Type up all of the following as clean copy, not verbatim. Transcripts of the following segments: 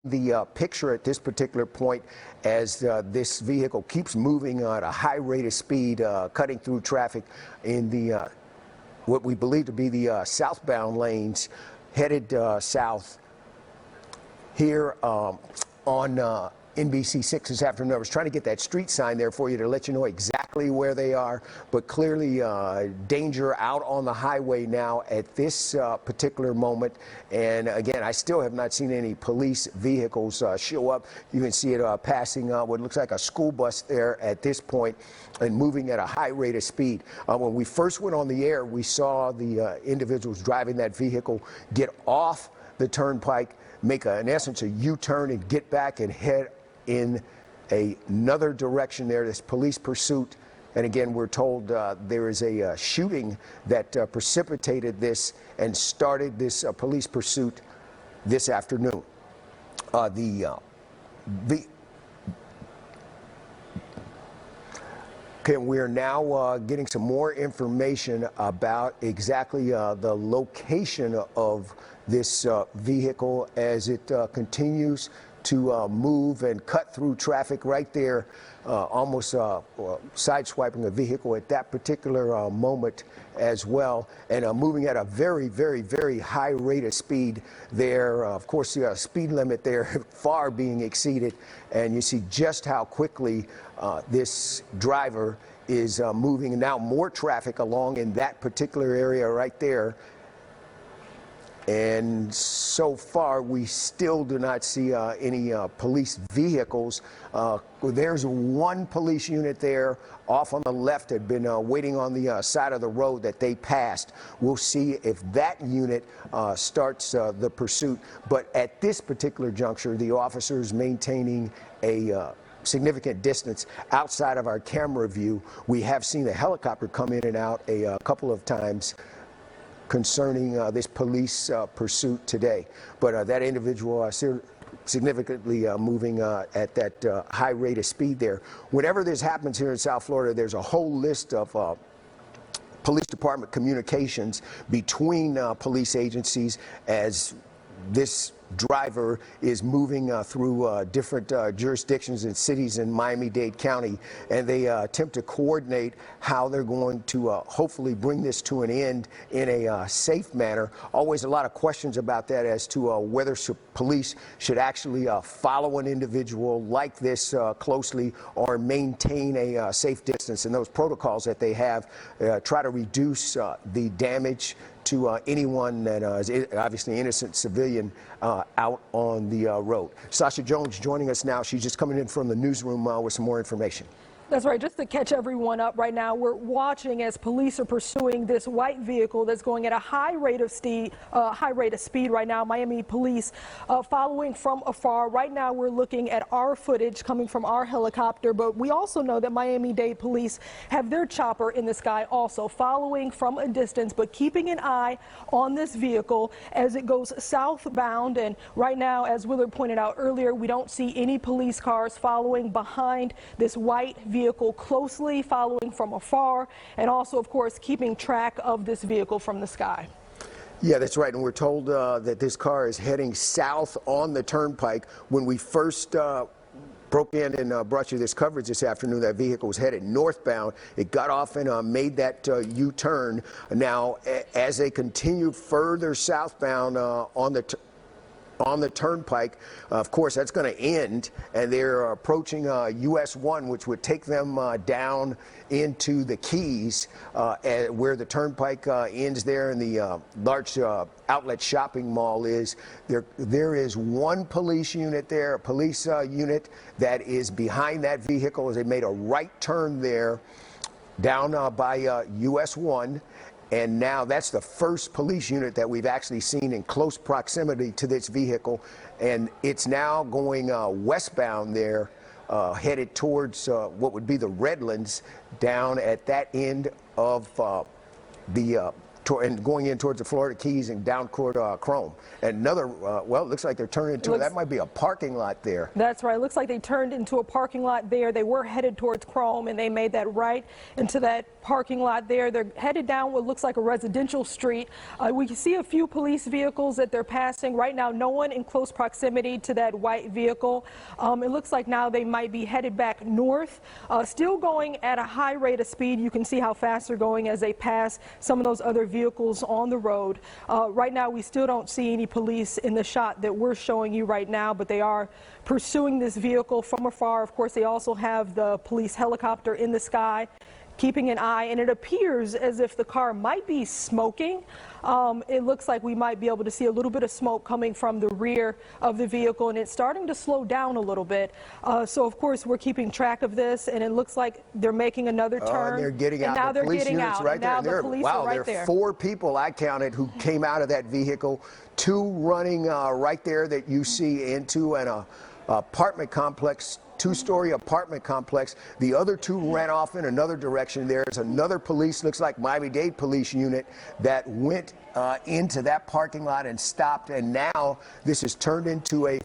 The picture at this particular point as this vehicle keeps moving at a high rate of speed, cutting through traffic in the what we believe to be the southbound lanes, headed south here on NBC 6 this afternoon. I was trying to get that street sign there for you to let you know exactly where they are, but clearly danger out on the highway now at this particular moment. And again, I still have not seen any police vehicles show up. You can see it passing what looks like a school bus there at this point and moving at a high rate of speed. When we first went on the air, we saw the individuals driving that vehicle get off the turnpike, make in essence a U-turn and get back and head in another direction there, this police pursuit. And again, we're told there is a shooting that precipitated this and started this police pursuit this afternoon. Okay, we are now getting some more information about exactly the location of this vehicle as it continues to move and cut through traffic right there, almost sideswiping a vehicle at that particular moment as well, and moving at a very, very, very high rate of speed there. Of course, the speed limit there far being exceeded, and you see just how quickly this driver is moving. Now more traffic along in that particular area right there. And so far, we still do not see any police vehicles. There's one police unit there off on the left, had been waiting on the side of the road that they passed. We'll see if that unit starts the pursuit. But at this particular juncture, the officers maintaining a significant distance outside of our camera view. We have seen a helicopter come in and out a couple of times concerning this police pursuit today. But that individual significantly moving at that high rate of speed there. Whenever this happens here in South Florida, there's a whole list of police department communications between police agencies as this driver is moving through different jurisdictions and cities in Miami-Dade County, and they attempt to coordinate how they're going to hopefully bring this to an end in a safe manner. Always a lot of questions about that as to whether police should actually follow an individual like this closely or maintain a safe distance, and those protocols that they have try to reduce the damage to anyone that is obviously innocent civilian out on the road. Sasha Jones joining us now. She's just coming in from the newsroom with some more information. That's right. Just to catch everyone up right now, we're watching as police are pursuing this white vehicle that's going at a high rate of speed right now. Miami police following from afar. Right now, we're looking at our footage coming from our helicopter, but we also know that Miami-Dade police have their chopper in the sky also following from a distance, but keeping an eye on this vehicle as it goes southbound. And right now, as Willard pointed out earlier, we don't see any police cars following behind this white vehicle, closely following from afar, and also, of course, keeping track of this vehicle from the sky. Yeah, that's right. And we're told that this car is heading south on the turnpike. When we first broke in and brought you this coverage this afternoon, that vehicle was headed northbound. It got off and made that U-turn. Now, as they continue further southbound on the turnpike, of course, that's going to end, and they're approaching US 1, which would take them down into the Keys, where the turnpike ends there, and the large outlet shopping mall is. There is one police unit there, a police unit that is behind that vehicle as they made a right turn there down by US 1. And now that's the first police unit that we've actually seen in close proximity to this vehicle. And it's now going westbound there, headed towards what would be the Redlands, down at that end of the and going in towards the Florida Keys and down toward Chrome. And another, well, it looks like they're turning into, that might be a parking lot there. That's right. It looks like they turned into a parking lot there. They were headed towards Chrome, and they made that right into that parking lot there. They're headed down what looks like a residential street. We can see a few police vehicles that they're passing. Right now, no one in close proximity to that white vehicle. It looks like now they might be headed back north, still going at a high rate of speed. You can see how fast they're going as they pass some of those other vehicles on the road. Right now, we still don't see any police in the shot that we're showing you right now, but they are pursuing this vehicle from afar. Of course, they also have the police helicopter in the sky, keeping an eye, and it appears as if the car might be smoking. It looks like we might be able to see a little bit of smoke coming from the rear of the vehicle, and it's starting to slow down a little bit. So, of course, we're keeping track of this, and it looks like they're making another turn. And they're getting out. Now the they're police getting units out. right Now there. the police are right there there. are 4 people I counted who came out of that vehicle, 2 running right there that you see into an apartment complex, 2-story apartment complex. The other 2 ran off in another direction. There's another police, looks like Miami-Dade police unit, that went into that parking lot and stopped. And now this has turned into a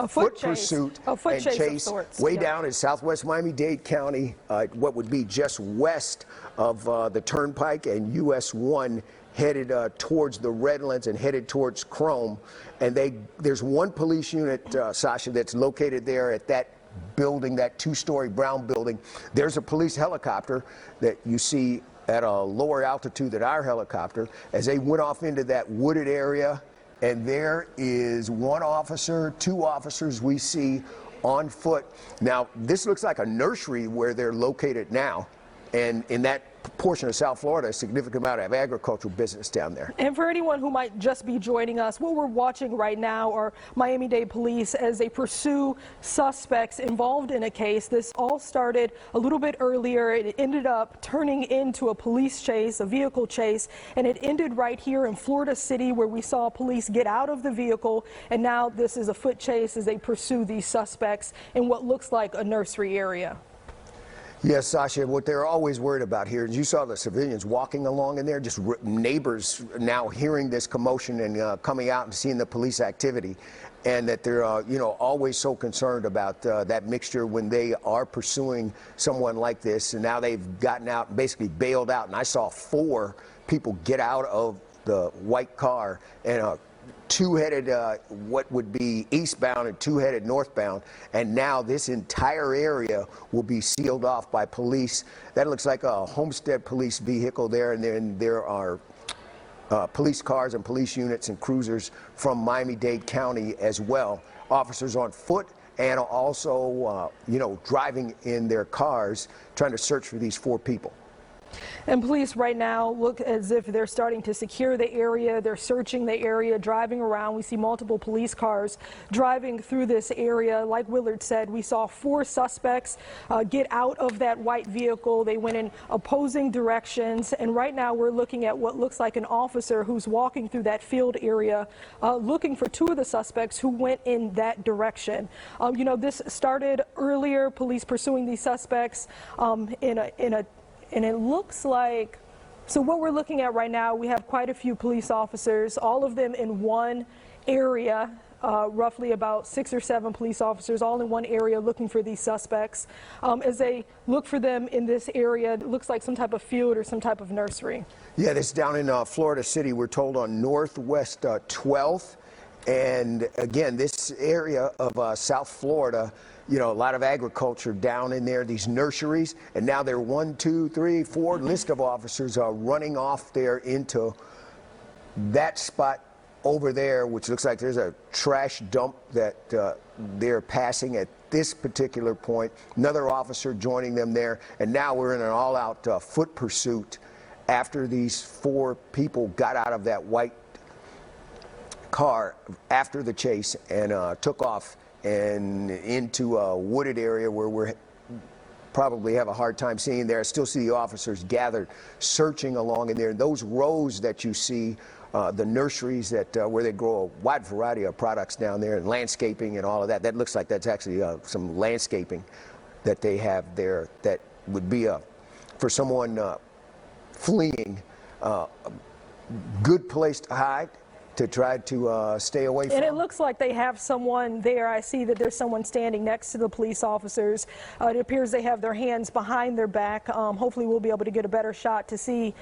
foot pursuit and chase way down in Southwest Miami-Dade County, what would be just west of the Turnpike and US 1, headed towards the Redlands and headed towards Chrome. And there's 1 police unit, Sasha, that's located there at that building, that 2-story brown building. There's a police helicopter that you see at a lower altitude than our helicopter as they went off into that wooded area. And there is 1 officer, 2 officers we see on foot. Now, this looks like a nursery where they're located now. And in that portion of South Florida, a significant amount of agricultural business down there. And for anyone who might just be joining us, what we're watching right now are Miami-Dade police as they pursue suspects involved in a case. This all started a little bit earlier. It ended up turning into a police chase, a vehicle chase, and it ended right here in Florida City, where we saw police get out of the vehicle. And now this is a foot chase as they pursue these suspects in what looks like a nursery area. Yes, Sasha, what they're always worried about here is you saw the civilians walking along in there, just neighbors now hearing this commotion and coming out and seeing the police activity, and that they're always so concerned about that mixture when they are pursuing someone like this. And now they've gotten out and basically bailed out, and I saw 4 people get out of the white car, and 2 headed what would be eastbound and 2 headed northbound, and now this entire area will be sealed off by police. That looks like a Homestead police vehicle there, and then there are police cars and police units and cruisers from Miami-Dade County as well. Officers on foot and also driving in their cars trying to search for these 4 people. And police right now look as if they're starting to secure the area. They're searching the area, driving around. We see multiple police cars driving through this area. Like Willard said, we saw 4 suspects get out of that white vehicle. They went in opposing directions. And right now we're looking at what looks like an officer who's walking through that field area, looking for 2 of the suspects who went in that direction. This started earlier, police pursuing these suspects and it looks like, so what we're looking at right now, we have quite a few police officers, all of them in one area, roughly about 6 or 7 police officers, all in one area looking for these suspects. As they look for them in this area, it looks like some type of field or some type of nursery. Yeah, this down in Florida City, we're told on Northwest 12th. And again, this area of South Florida, a lot of agriculture down in there, these nurseries, and now there are 1, 2, 3, 4 list of officers are running off there into that spot over there, which looks like there's a trash dump that they're passing at this particular point. Another officer joining them there, and now we're in an all-out foot pursuit after these 4 people got out of that white car after the chase and took off and into a wooded area where we're probably have a hard time seeing there. I still see the officers gathered searching along in there. Those rows that you see, the nurseries that where they grow a wide variety of products down there, and landscaping and all of that. That looks like that's actually some landscaping that they have there that would be for someone fleeing good place to hide, to try to stay away from. And it looks like they have someone there. I see that there's someone standing next to the police officers. It appears they have their hands behind their back. Hopefully we'll be able to get a better shot to see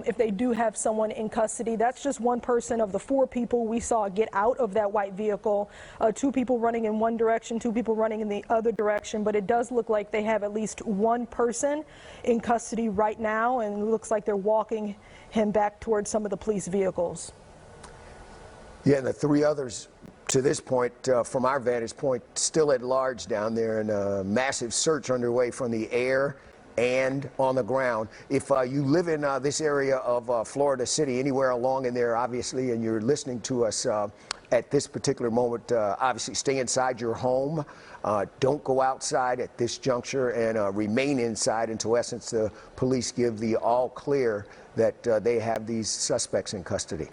if they do have someone in custody. That's just one person of the 4 people we saw get out of that white vehicle. 2 people running in one direction, 2 people running in the other direction, but it does look like they have at least one person in custody right now, and it looks like they're walking him back towards some of the police vehicles. Yeah, and the 3 others, to this point, from our vantage point, still at large down there, and a massive search underway from the air and on the ground. If you live in this area of Florida City, anywhere along in there, obviously, and you're listening to us at this particular moment, obviously stay inside your home. Don't go outside at this juncture, and remain inside until, essence, the police give the all clear that they have these suspects in custody.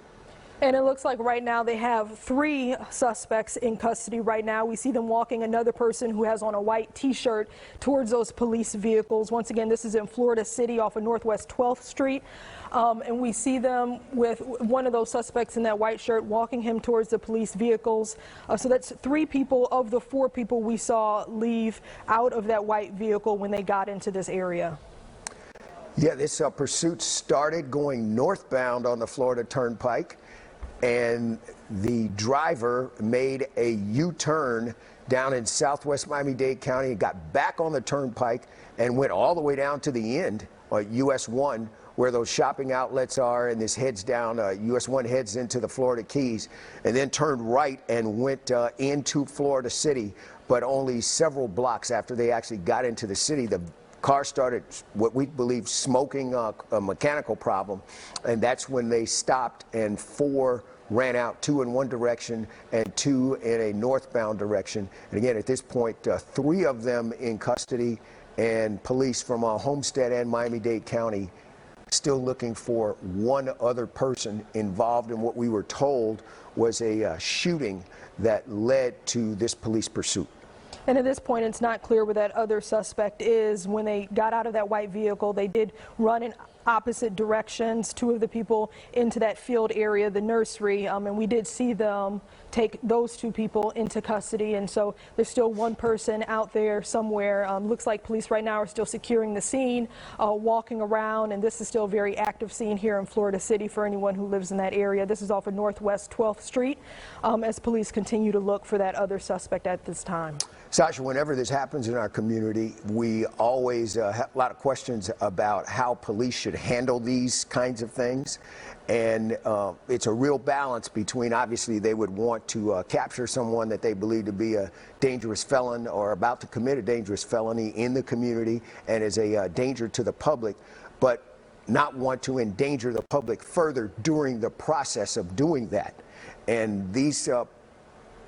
And it looks like right now they have 3 suspects in custody right now. We see them walking another person who has on a white T-shirt towards those police vehicles. Once again, this is in Florida City off of Northwest 12th Street. And we see them with one of those suspects in that white shirt walking him towards the police vehicles. So that's 3 people of the 4 people we saw leave out of that white vehicle when they got into this area. Yeah, this pursuit started going northbound on the Florida Turnpike, and the driver made a U-turn down in Southwest Miami-Dade County and got back on the Turnpike and went all the way down to the end, US 1, where those shopping outlets are, and this heads down, US 1 heads into the Florida Keys, and then turned right and went into Florida City. But only several blocks after they actually got into the city, the car started what we believe smoking, a mechanical problem, and that's when they stopped, and 4 ran out, 2 in one direction and 2 in a northbound direction. And again, at this point, 3 of them in custody, and police from Homestead and Miami-Dade County still looking for 1 other person involved in what we were told was a shooting that led to this police pursuit. And at this point, it's not clear where that other suspect is. When they got out of that white vehicle, they did run in opposite directions, 2 of the people into that field area, the nursery, and we did see them take those 2 people into custody. And so there's still 1 person out there somewhere. Looks like police right now are still securing the scene, walking around, and this is still a very active scene here in Florida City for anyone who lives in that area. This is off of Northwest 12th Street as police continue to look for that other suspect at this time. Sasha, whenever this happens in our community, we always have a lot of questions about how police should handle these kinds of things. And it's a real balance between, obviously, they would want to capture someone that they believe to be a dangerous felon or about to commit a dangerous felony in the community and is a danger to the public, but not want to endanger the public further during the process of doing that. And these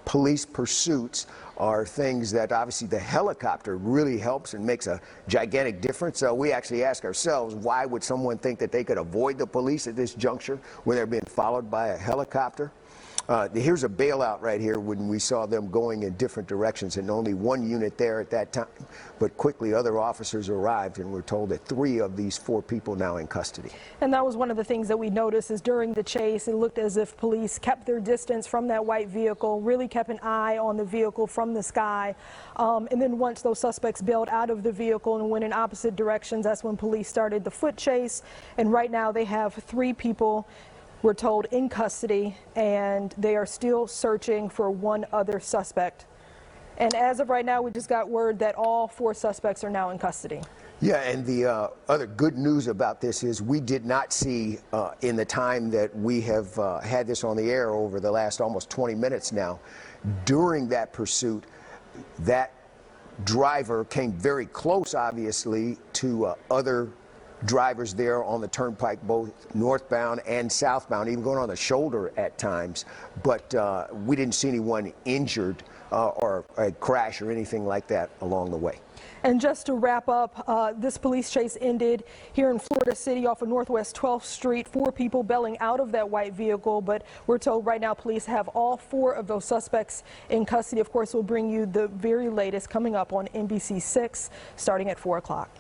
police pursuits are things that obviously the helicopter really helps and makes a gigantic difference. So we actually ask ourselves, why would someone think that they could avoid the police at this juncture when they're being followed by a helicopter? Here's a bailout right here when we saw them going in different directions, and only 1 unit there at that time. But quickly other officers arrived, and we're told that 3 of these 4 people now in custody. And that was one of the things that we noticed is during the chase, it looked as if police kept their distance from that white vehicle, really kept an eye on the vehicle from the sky. And then once those suspects bailed out of the vehicle and went in opposite directions, that's when police started the foot chase. And right now they have 3 people, we're told, in custody, and they are still searching for 1 other suspect. And as of right now, we just got word that all 4 suspects are now in custody. Yeah, and the other good news about this is we did not see, in the time that we have had this on the air over the last almost 20 minutes now, during that pursuit, that driver came very close, obviously, to other drivers there on the turnpike, both northbound and southbound, even going on the shoulder at times. But we didn't see anyone injured or a crash or anything like that along the way. And just to wrap up, this police chase ended here in Florida City off of Northwest 12th Street. 4 people bailing out of that white vehicle, but we're told right now police have all 4 of those suspects in custody. Of course, we'll bring you the very latest coming up on NBC 6 starting at 4 o'clock.